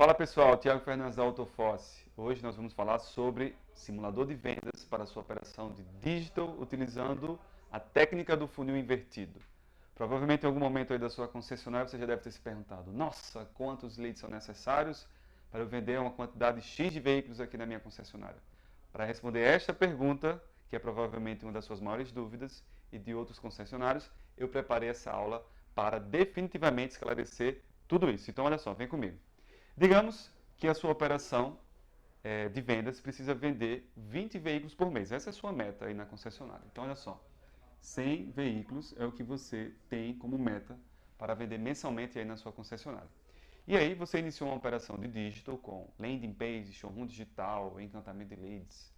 Fala pessoal, Thiago Fernandes da Autofosse. Hoje nós vamos falar sobre simulador de vendas para sua operação de digital utilizando a técnica do funil invertido. Provavelmente em algum momento aí da sua concessionária você já deve ter se perguntado: nossa, quantos leads são necessários para eu vender uma quantidade X de veículos aqui na minha concessionária? Para responder esta pergunta, que é provavelmente uma das suas maiores dúvidas e de outros concessionários, eu preparei essa aula para definitivamente esclarecer tudo isso. Então olha só, vem comigo. Digamos que a sua operação de vendas precisa vender 20 veículos por mês. Essa é a sua meta aí na concessionária. Então, olha só, 100 veículos é o que você tem como meta para vender mensalmente aí na sua concessionária. E aí você iniciou uma operação de digital com landing page, showroom digital, encantamento de leads,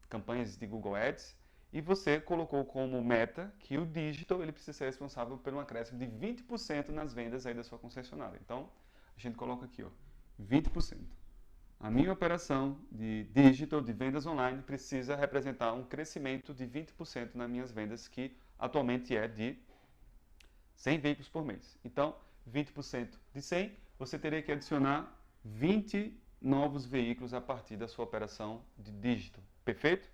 campanhas de Google Ads, e você colocou como meta que o digital ele precisa ser responsável por um acréscimo de 20% nas vendas aí da sua concessionária. Então, a gente coloca aqui, ó, 20%. A minha operação de digital, de vendas online, precisa representar um crescimento de 20% nas minhas vendas, que atualmente é de 100 veículos por mês. Então, 20% de 100, você teria que adicionar 20 novos veículos a partir da sua operação de digital. Perfeito?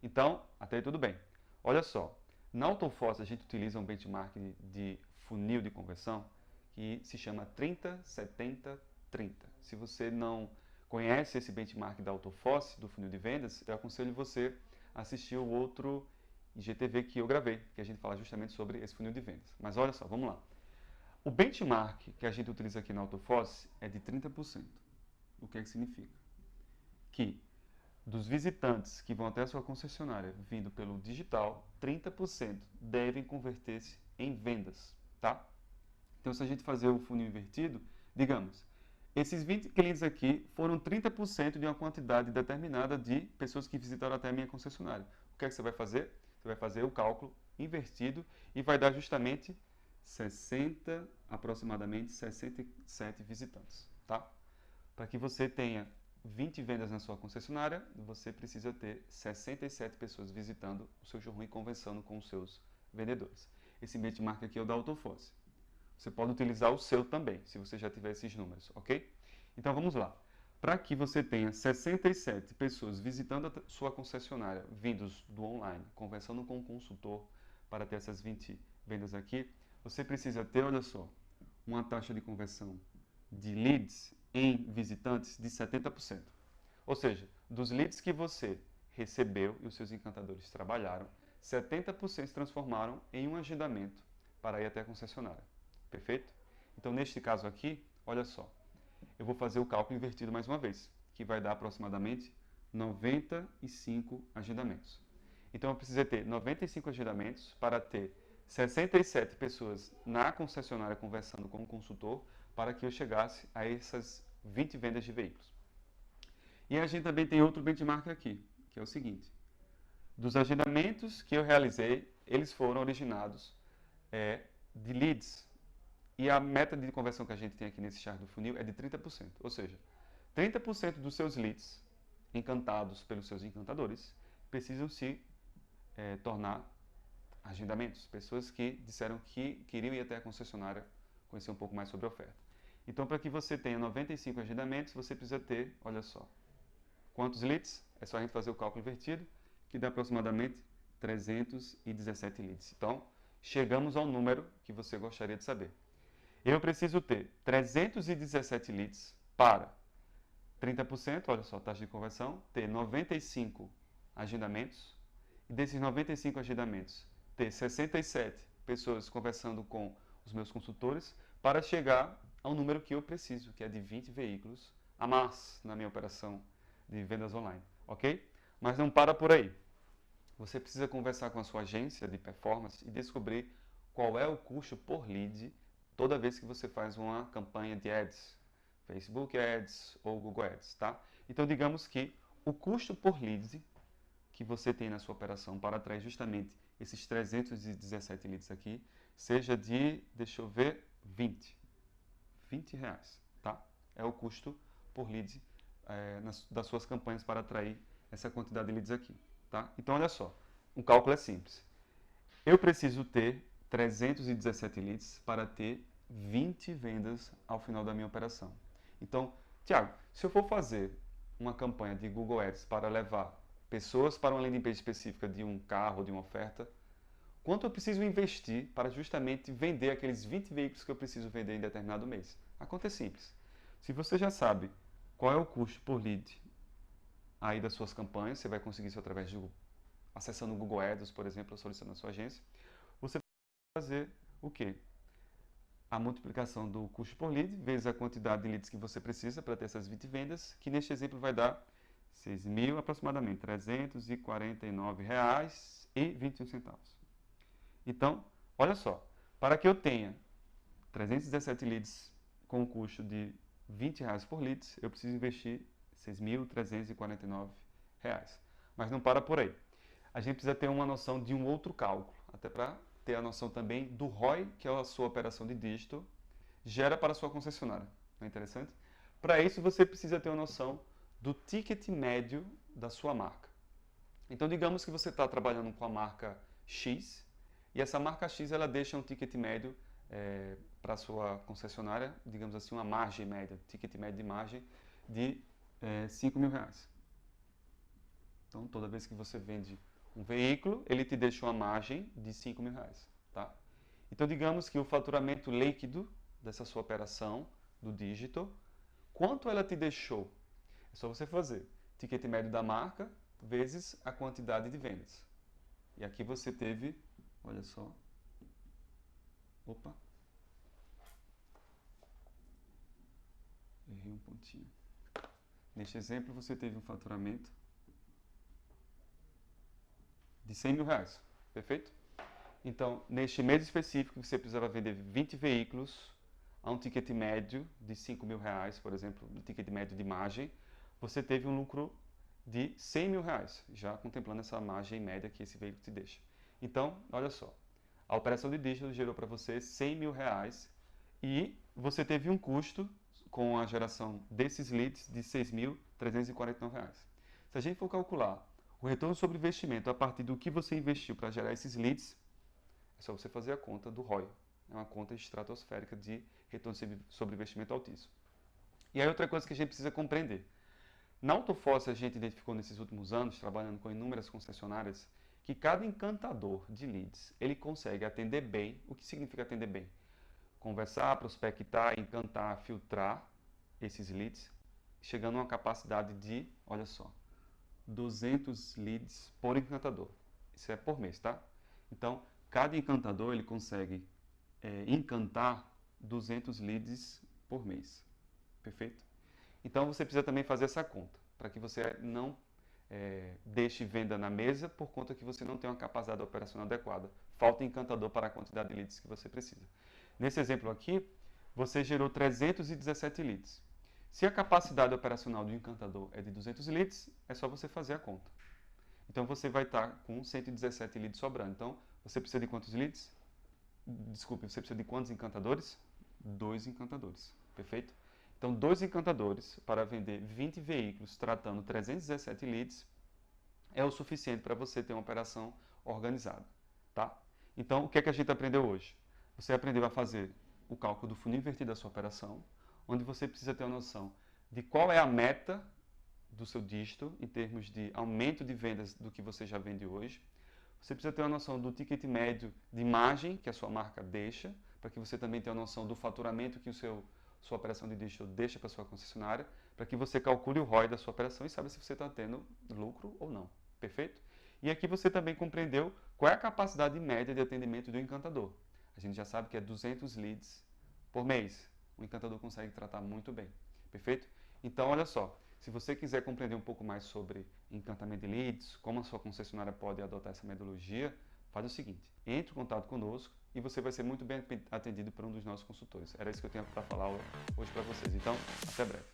Então, até aí tudo bem. Olha só, na Autofosse a gente utiliza um benchmark de funil de conversão que se chama 30-70-30. Se você não conhece esse benchmark da Autofosse, do funil de vendas, eu aconselho você a assistir o outro IGTV que eu gravei, que a gente fala justamente sobre esse funil de vendas. Mas olha só, vamos lá. O benchmark que a gente utiliza aqui na Autofosse é de 30%. O que é que significa? Que dos visitantes que vão até a sua concessionária vindo pelo digital, 30% devem converter-se em vendas, tá? Então, se a gente fazer o funil invertido, digamos, esses 20 clientes aqui foram 30% de uma quantidade determinada de pessoas que visitaram até a minha concessionária. O que é que você vai fazer? Você vai fazer o cálculo invertido e vai dar justamente aproximadamente 67 visitantes, tá? Para que você tenha 20 vendas na sua concessionária, você precisa ter 67 pessoas visitando o seu showroom e conversando com os seus vendedores. Esse benchmark aqui é o da Autofosse. Você pode utilizar o seu também, se você já tiver esses números, ok? Então vamos lá. Para que você tenha 67 pessoas visitando a sua concessionária, vindos do online, conversando com o consultor para ter essas 20 vendas aqui, você precisa ter, olha só, uma taxa de conversão de leads em visitantes de 70%. Ou seja, dos leads que você recebeu e os seus encantadores trabalharam, 70% se transformaram em um agendamento para ir até a concessionária. Perfeito? Então, neste caso aqui, olha só, eu vou fazer o cálculo invertido mais uma vez, que vai dar aproximadamente 95 agendamentos. Então, eu precisei ter 95 agendamentos para ter 67 pessoas na concessionária conversando com o consultor para que eu chegasse a essas 20 vendas de veículos. E a gente também tem outro benchmark aqui, que é o seguinte. Dos agendamentos que eu realizei, eles foram originados de leads. E a meta de conversão que a gente tem aqui nesse chart do funil é de 30%. Ou seja, 30% dos seus leads encantados pelos seus encantadores precisam se tornar agendamentos. Pessoas que disseram que queriam ir até a concessionária conhecer um pouco mais sobre a oferta. Então, para que você tenha 95 agendamentos, você precisa ter, olha só, quantos leads? É só a gente fazer o cálculo invertido, que dá aproximadamente 317 leads. Então, chegamos ao número que você gostaria de saber. Eu preciso ter 317 leads para 30%, olha só, taxa de conversão, ter 95 agendamentos, e desses 95 agendamentos, ter 67 pessoas conversando com os meus consultores, para chegar ao número que eu preciso, que é de 20 veículos a mais na minha operação de vendas online, ok? Mas não para por aí. Você precisa conversar com a sua agência de performance e descobrir qual é o custo por lead toda vez que você faz uma campanha de ads, Facebook Ads ou Google Ads, tá? Então, digamos que o custo por lead que você tem na sua operação para atrair justamente esses 317 leads aqui, seja de, deixa eu ver, 20 reais, tá? É o custo por lead das suas campanhas para atrair essa quantidade de leads aqui, tá? Então, olha só, o cálculo é simples. Eu preciso ter 317 leads para ter 20 vendas ao final da minha operação. Então, Tiago, se eu for fazer uma campanha de Google Ads para levar pessoas para uma landing page específica de um carro ou de uma oferta, quanto eu preciso investir para justamente vender aqueles 20 veículos que eu preciso vender em determinado mês? A conta é simples. Se você já sabe qual é o custo por lead aí das suas campanhas, você vai conseguir isso através de acessando o Google Ads, por exemplo, ou solicitando a sua agência, você vai fazer o quê? A multiplicação do custo por lead vezes a quantidade de leads que você precisa para ter essas 20 vendas, que neste exemplo vai dar 6.000 aproximadamente, R$ 349,21. Então, olha só, para que eu tenha 317 leads com um custo de R$ 20 por leads, eu preciso investir R$ 6.349. Mas não para por aí. A gente precisa ter uma noção de um outro cálculo, até para ter a noção também do ROI, que é a sua operação de dígito, gera para a sua concessionária. Não é interessante? Para isso, você precisa ter uma noção do ticket médio da sua marca. Então, digamos que você está trabalhando com a marca X, e essa marca X ela deixa um ticket médio para a sua concessionária, digamos assim, uma margem média, ticket médio de margem de R$ 5.000. Então, toda vez que você vende um veículo, ele te deixa uma margem de R$ 5.000, tá? Então, digamos que o faturamento líquido dessa sua operação do dígito, quanto ela te deixou? É só você fazer ticket médio da marca vezes a quantidade de vendas. E aqui você teve, olha só, opa, errei um pontinho. Neste exemplo, você teve um faturamento de R$ 100.000, perfeito? Então, neste mês específico, você precisava vender 20 veículos a um ticket médio de R$ 5.000, por exemplo, um ticket médio de margem, você teve um lucro de R$ 100.000, já contemplando essa margem média que esse veículo te deixa. Então, olha só, a operação de dígito gerou para você R$ 100.000 e você teve um custo com a geração desses leads de R$ 6.349. Se a gente for calcular o retorno sobre investimento a partir do que você investiu para gerar esses leads, é só você fazer a conta do ROI. É uma conta estratosférica de retorno sobre investimento altíssimo. E aí outra coisa que a gente precisa compreender. Na Autoforce a gente identificou nesses últimos anos, trabalhando com inúmeras concessionárias, que cada encantador de leads, ele consegue atender bem. O que significa atender bem? Conversar, prospectar, encantar, filtrar esses leads, chegando a uma capacidade de, olha só, 200 leads por encantador. Isso é por mês, tá? Então, cada encantador ele consegue encantar 200 leads por mês. Perfeito? Então, você precisa também fazer essa conta, para que você não deixe venda na mesa por conta que você não tem uma capacidade operacional adequada. Falta encantador para a quantidade de leads que você precisa. Nesse exemplo aqui, você gerou 317 leads. Se a capacidade operacional do encantador é de 200 leads, é só você fazer a conta. Então, você vai estar com 117 leads sobrando. Então, você precisa de quantos leads? Desculpe, você precisa de quantos encantadores? 2 encantadores, perfeito? Então, 2 encantadores para vender 20 veículos tratando 317 leads é o suficiente para você ter uma operação organizada, tá? Então, o que é que a gente aprendeu hoje? Você aprendeu a fazer o cálculo do funil invertido da sua operação, onde você precisa ter uma noção de qual é a meta do seu dígito em termos de aumento de vendas do que você já vende hoje. Você precisa ter uma noção do ticket médio de margem que a sua marca deixa, para que você também tenha uma noção do faturamento que sua operação de dígito deixa para a sua concessionária, para que você calcule o ROI da sua operação e saiba se você está tendo lucro ou não. Perfeito? E aqui você também compreendeu qual é a capacidade média de atendimento do encantador. A gente já sabe que é 200 leads por mês. O encantador consegue tratar muito bem. Perfeito? Então, olha só. Se você quiser compreender um pouco mais sobre encantamento de leads, como a sua concessionária pode adotar essa metodologia, faz o seguinte, entre em contato conosco e você vai ser muito bem atendido por um dos nossos consultores. Era isso que eu tinha para falar hoje para vocês. Então, até breve.